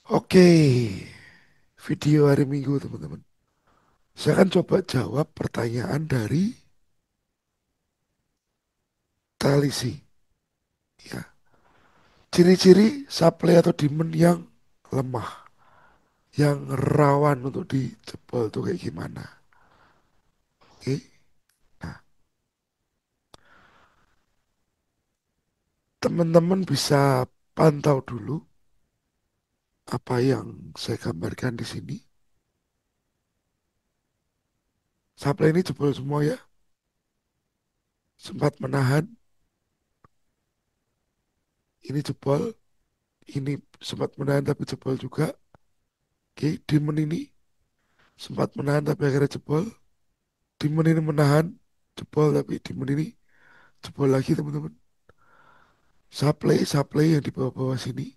Oke, video hari Minggu teman-teman. Saya akan coba jawab pertanyaan dari Talisi. Ya, ciri-ciri supply atau demand yang lemah, yang rawan untuk dijebol tuh kayak gimana? Oke, nah teman-teman bisa pantau dulu apa yang saya gambarkan di sini. Supply ini jebol semua ya, sempat menahan, ini jebol, ini sempat menahan tapi jebol juga. Oke, demand ini sempat menahan tapi akhirnya jebol. Demand ini menahan, jebol tapi demand ini jebol lagi teman-teman. Supply yang di bawah-bawah sini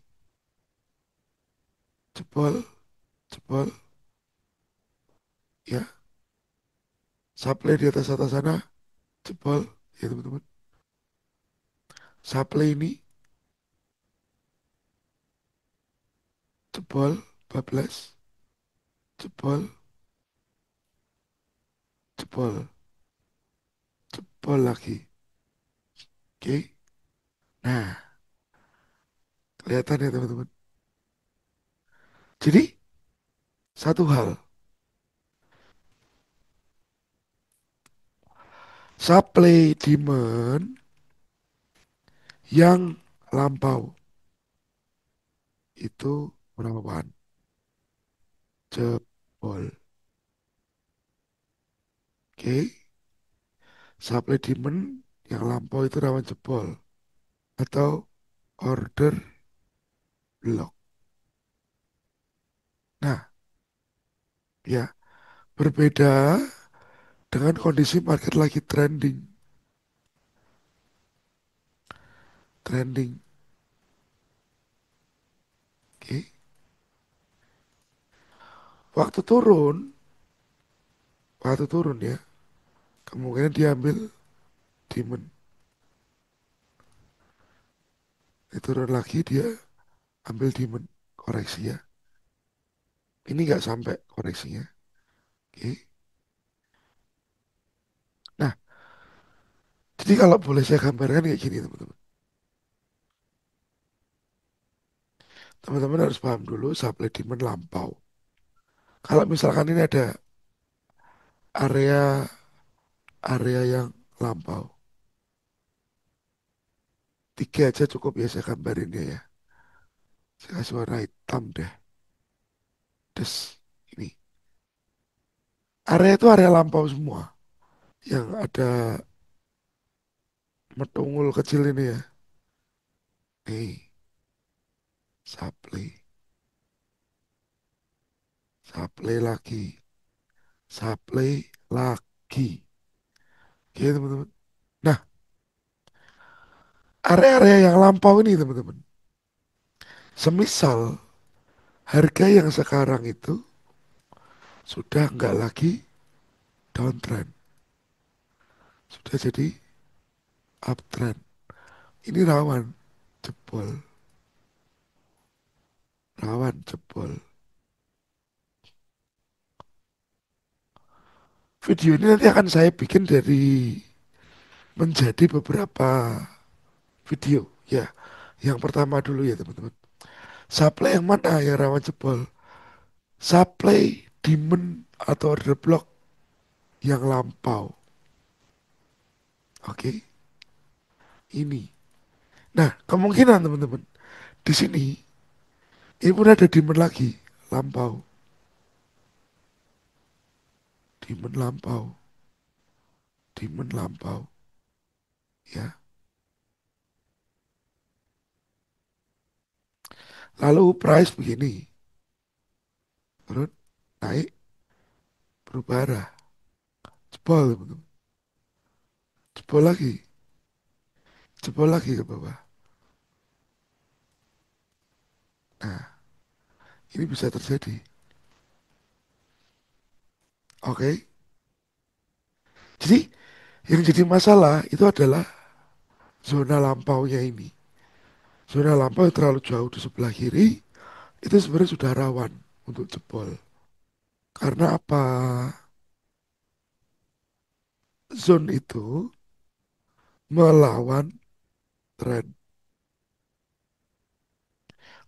jebol, jebol, ya. Supply di atas atas sana jebol, ya teman-teman. Supply ini jebol, bablas, jebol, jebol, jebol lagi. Oke, nah kelihatan ya teman-teman. Jadi satu hal, supply demand yang lampau itu merawan jebol. Oke, supply demand yang lampau itu rawan jebol atau order block. Nah, ya, berbeda dengan kondisi market lagi trending. Trending, oke. Waktu turun, waktu turun ya, kemungkinan diambil demand. Dia turun lagi, dia ambil demand. Koreksi ya. Ini nggak sampai koreksinya, oke. Nah, jadi kalau boleh saya gambarkan kayak gini teman-teman. Teman-teman harus paham dulu supply demand lampau. Kalau misalkan ini ada area area yang lampau, tiga aja cukup ya saya gambarinnya ya. Saya kasih warna hitam deh. Des, ini. Area itu area lampau semua. Yang ada metungul kecil ini ya. Nih, supply, supply lagi, supply lagi. Oke teman-teman. Nah, area-area yang lampau ini teman-teman. Semisal harga yang sekarang itu sudah nggak lagi downtrend. Sudah jadi uptrend. Ini rawan jebol, rawan jebol. Video ini nanti akan saya bikin dari menjadi beberapa video ya. Yang pertama dulu ya teman-teman. Supply yang mana yang rawan jebol? Supply demand atau order block yang lampau. Oke, ini. Nah, kemungkinan teman-teman di sini ini pun ada demand lagi, lampau, demand lampau, demand lampau, ya. Lalu price begini, turun, naik, berubah arah, jebol teman-teman, jebol lagi ke bawah. Nah, ini bisa terjadi. Oke, jadi yang jadi masalah itu adalah zona lampaunya ini. Zona lampau yang terlalu jauh di sebelah kiri, itu sebenarnya sudah rawan untuk jebol. Karena apa? Zone itu melawan tren,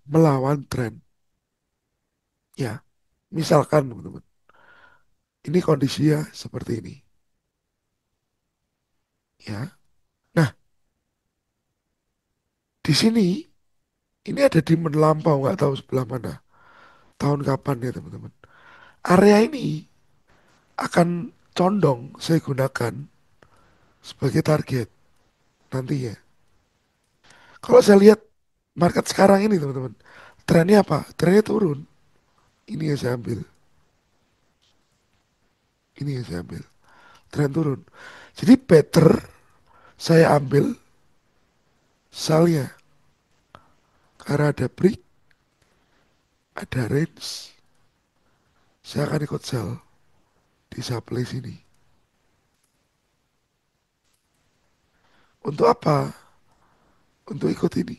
melawan tren. Ya, misalkan teman-teman, ini kondisinya seperti ini. Ya, nah di sini ini ada di melampau nggak tahu sebelah mana, tahun kapan ya teman-teman. Area ini akan condong saya gunakan sebagai target nantinya. Kalau saya lihat market sekarang ini teman-teman, trennya apa? Trennya turun. Ini yang saya ambil. Ini yang saya ambil. Tren turun. Jadi better saya ambil salnya. Karena ada break, ada range. Saya akan ikut sell di supply sini. Untuk apa? Untuk ikut ini.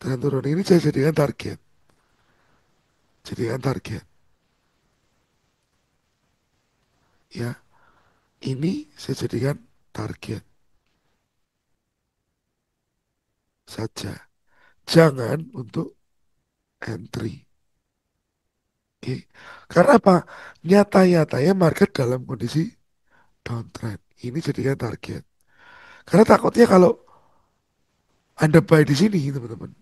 Tren turun ini saya jadikan target. Jadikan target. Ya, ini saya jadikan target saja. Jangan untuk entry. Oke. Karena apa? Nyata-nyatanya market dalam kondisi downtrend. Ini jadikan target. Karena takutnya kalau Anda buy di sini, teman-teman,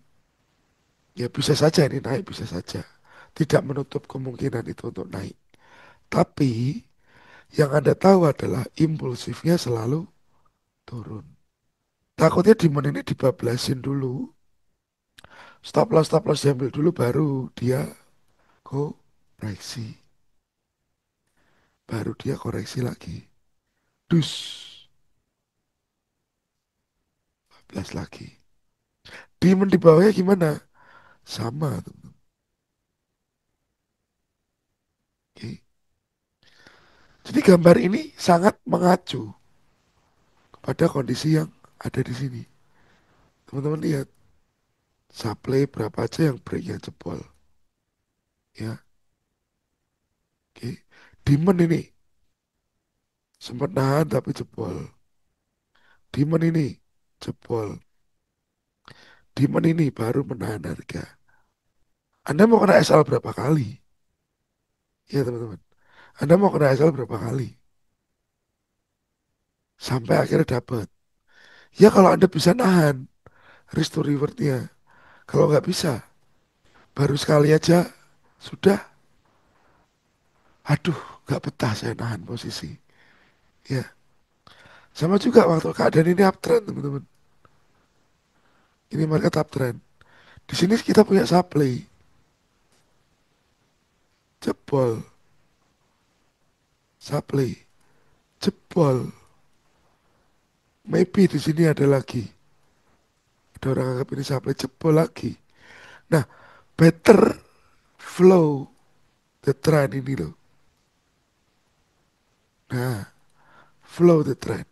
ya bisa saja ini naik, bisa saja. Tidak menutup kemungkinan itu untuk naik. Tapi yang Anda tahu adalah impulsifnya selalu turun. Takutnya demand ini dibablasin dulu. Stop loss diambil dulu baru dia koreksi. Baru dia koreksi lagi. Dus, 14 lagi. Demand di bawahnya gimana? Sama, teman. Oke. Jadi gambar ini sangat mengacu pada kondisi yang ada di sini. Teman-teman lihat, supply berapa aja yang breaknya jebol. Ya, oke. Demand ini sempat nahan tapi jebol. Demand ini jebol. Demand ini baru menahan harga. Anda mau kena SL berapa kali? Ya teman-teman. Anda mau kena SL berapa kali? Sampai akhirnya dapat. Ya kalau Anda bisa nahan risk to rewardnya. Kalau nggak bisa, baru sekali aja sudah. Aduh, nggak betah saya nahan posisi. Ya, sama juga waktu keadaan ini uptrend teman-teman. Ini market uptrend. Di sini kita punya supply, jebol, supply, jebol. Maybe di sini ada lagi. Ada orang anggap ini supply jebol lagi. Nah, better flow the trend ini loh. Nah, flow the trend.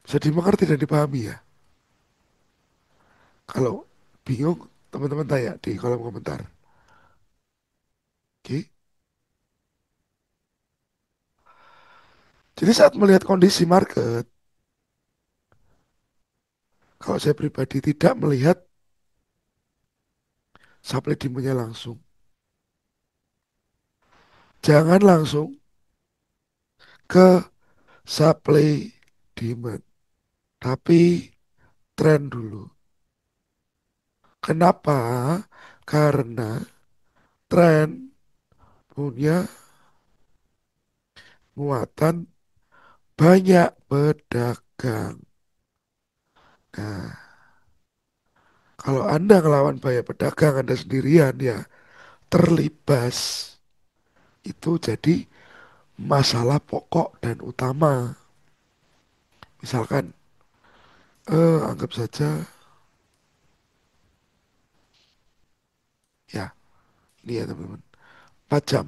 Bisa dimengerti dan dipahami ya. Kalau bingung, teman-teman tanya di kolom komentar. Oke. Jadi saat melihat kondisi market, kalau saya pribadi tidak melihat supply demandnya langsung. Jangan langsung ke supply demand, tapi tren dulu. Kenapa? Karena tren punya muatan banyak pedagang. Nah, kalau Anda ngelawan banyak pedagang, Anda sendirian ya terlibas. Itu jadi masalah pokok dan utama. Misalkan, anggap saja, ya, ini ya teman-teman, 4 jam.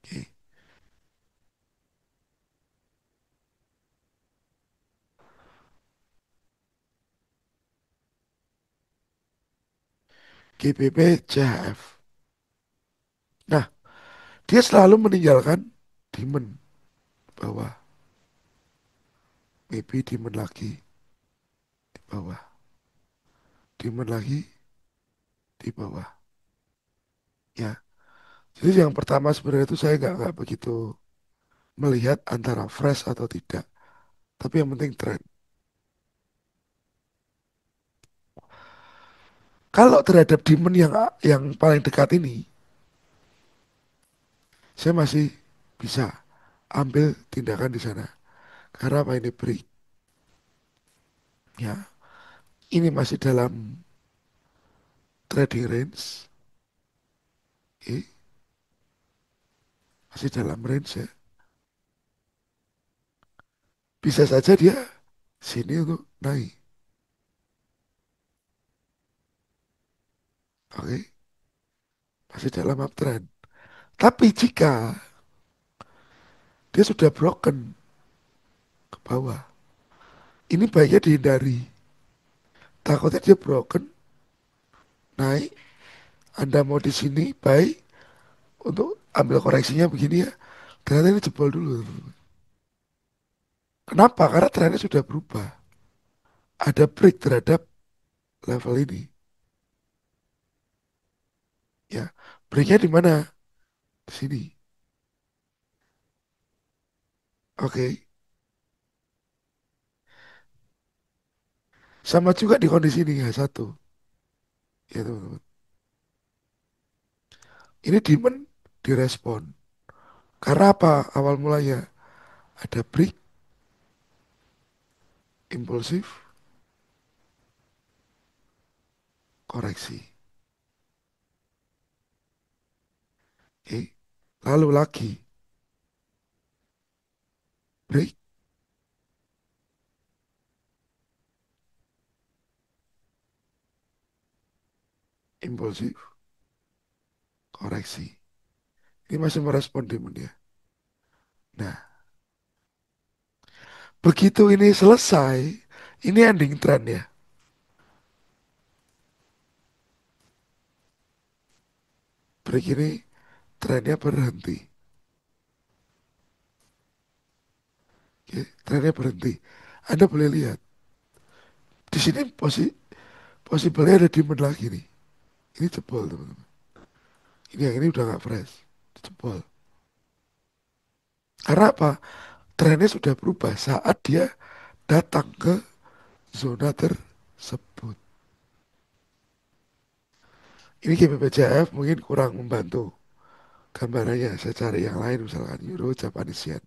Oke. GBP CHF. Nah, dia selalu meninggalkan demand bawah, maybe demand lagi di bawah, demand lagi di bawah. Ya, jadi yang pertama sebenarnya itu saya nggak begitu melihat antara fresh atau tidak, tapi yang penting tren. Kalau terhadap demand yang paling dekat ini, saya masih bisa ambil tindakan di sana. Karena apa ini break? Ya, ini masih dalam trading range, eh, masih dalam range ya. Bisa saja dia sini untuk naik, oke, masih dalam uptrend. Tapi jika dia sudah broken ke bawah, ini baiknya dihindari. Takutnya dia broken, naik, Anda mau di sini baik untuk ambil koreksinya begini ya. Ternyata ini jebol dulu. Kenapa? Karena trennya sudah berubah. Ada break terhadap level ini. Ya, breaknya di mana? Di sini. Oke. Sama juga di kondisi ini ya satu. Ya teman-teman. Ini demand direspon. Karena apa? Awal mulanya ada break impulsif koreksi. Oke. Lalu lagi break impulsif koreksi. Ini masih merespon demand ya. Nah, begitu ini selesai, ini ending trend ya. Break ini trennya berhenti. Oke, trennya berhenti. Anda boleh lihat di sini possible-nya ada demand lagi nih. Ini jebol teman-teman. Ini yang ini udah nggak fresh, jebol. Karena apa? Trennya sudah berubah saat dia datang ke zona tersebut. Ini GBPJF mungkin kurang membantu gambarannya. Saya cari yang lain misalkan Euro, Japanese Yen.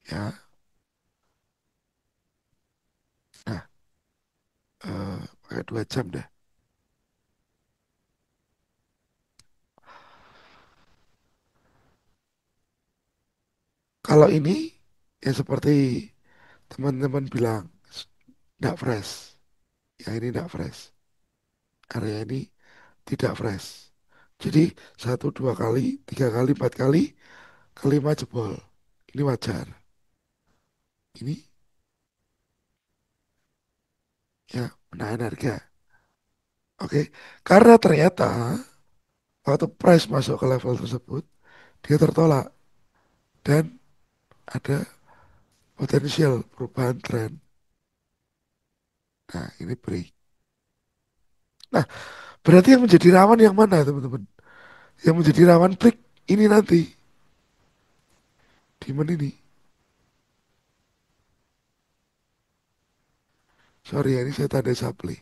Ya, nah, pakai 2 jam deh. Kalau ini ya seperti teman-teman bilang, tidak fresh. Yang ini tidak fresh. Area ini tidak fresh. Jadi 1, 2 kali, 3 kali, 4 kali, kelima jebol. Ini wajar. Ini ya menahan harga. Oke, karena ternyata waktu price masuk ke level tersebut, dia tertolak dan ada potensial perubahan tren. Nah, ini break. Nah, berarti yang menjadi rawan yang mana, teman-teman? Yang menjadi rawan break ini nanti, di mana ini? Sorry ya, ini saya tanda supply.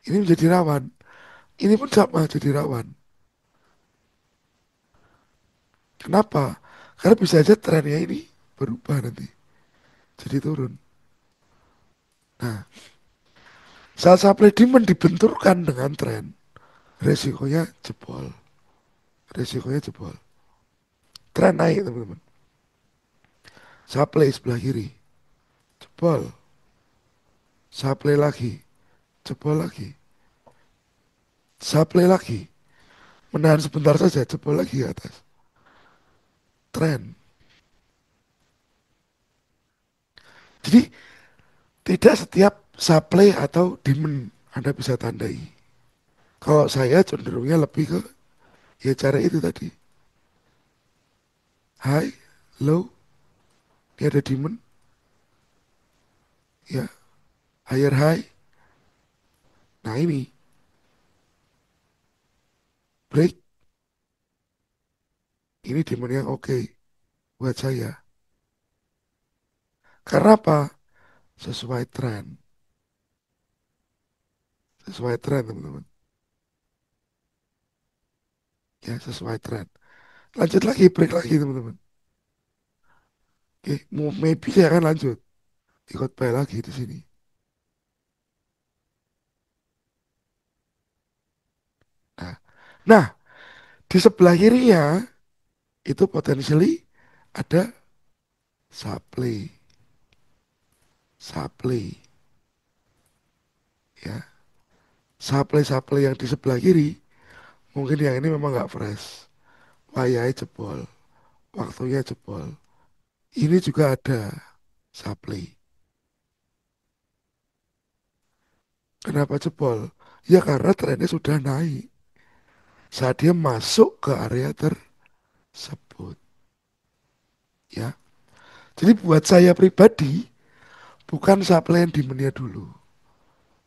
Ini menjadi rawan. Ini pun sama jadi rawan. Kenapa? Karena bisa aja trennya ini berubah nanti. Jadi turun. Nah, saat supply demand dibenturkan dengan tren, resikonya jebol. Resikonya jebol. Tren naik, teman-teman. Supply sebelah kiri. Jebol. Supply lagi. Jebol lagi. Supply lagi. Menahan sebentar saja, jebol lagi ke atas. Tren. Jadi tidak setiap supply atau demand Anda bisa tandai. Kalau saya cenderungnya lebih ke ya cara itu tadi. High, low, dia ada demand, ya higher high. Nah ini break, ini demand yang oke buat saya. Karena apa? Sesuai tren, sesuai tren teman-teman. Ya sesuai tren. Lanjut lagi, break lagi teman-teman. Oke, maybe saya akan lanjut ikut buy lagi di sini. Nah, nah di sebelah kirinya itu potentially ada supply, supply, ya, supply yang di sebelah kiri mungkin yang ini memang nggak fresh, wayai jebol, waktunya jebol. Ini juga ada supply. Kenapa jebol? Ya karena trennya sudah naik saat dia masuk ke area tersebut, ya. Jadi buat saya pribadi bukan supply and demand-nya dulu,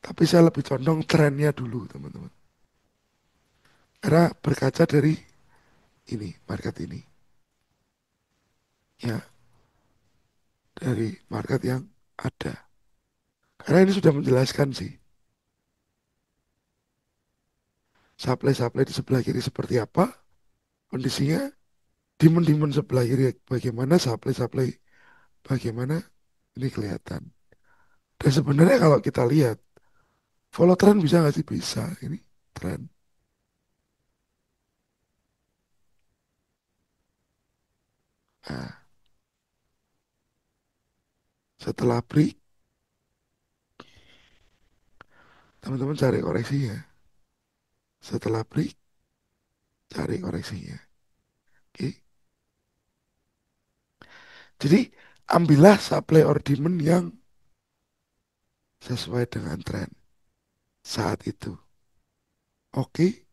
tapi saya lebih condong trennya dulu, teman-teman. Karena berkaca dari ini, market ini, ya, dari market yang ada. Karena ini sudah menjelaskan sih, supply-supply di sebelah kiri seperti apa, kondisinya, demand-demand sebelah kiri bagaimana, supply-supply bagaimana, ini kelihatan. Dan sebenarnya kalau kita lihat, follow trend bisa nggak sih? Bisa, ini tren. Nah, setelah break, teman-teman cari koreksinya. Setelah break, cari koreksinya. Oke. Jadi ambillah supply or demand yang sesuai dengan tren saat itu. Oke.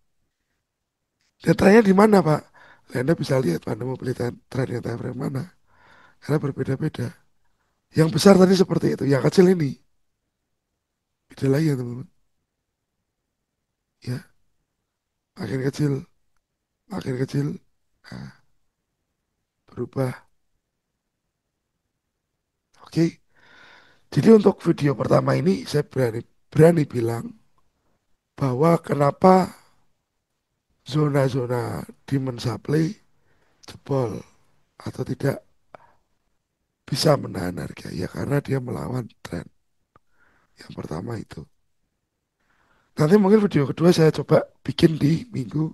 Dan trennya di mana, Pak? Anda bisa lihat Anda mau beli tren yang time frame mana. Karena berbeda-beda. Yang besar tadi seperti itu. Yang kecil ini. Beda lagi ya teman-teman. Ya. Makin kecil. Makin kecil. Nah, berubah. Oke. Jadi untuk video pertama ini saya berani bilang bahwa kenapa zona-zona demand supply jebol atau tidak bisa menahan harga ya karena dia melawan tren yang pertama itu. Nanti mungkin video kedua saya coba bikin di minggu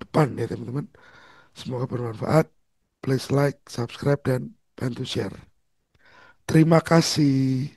depan ya teman-teman. Semoga bermanfaat. Please like, subscribe, dan bantu share. Terima kasih.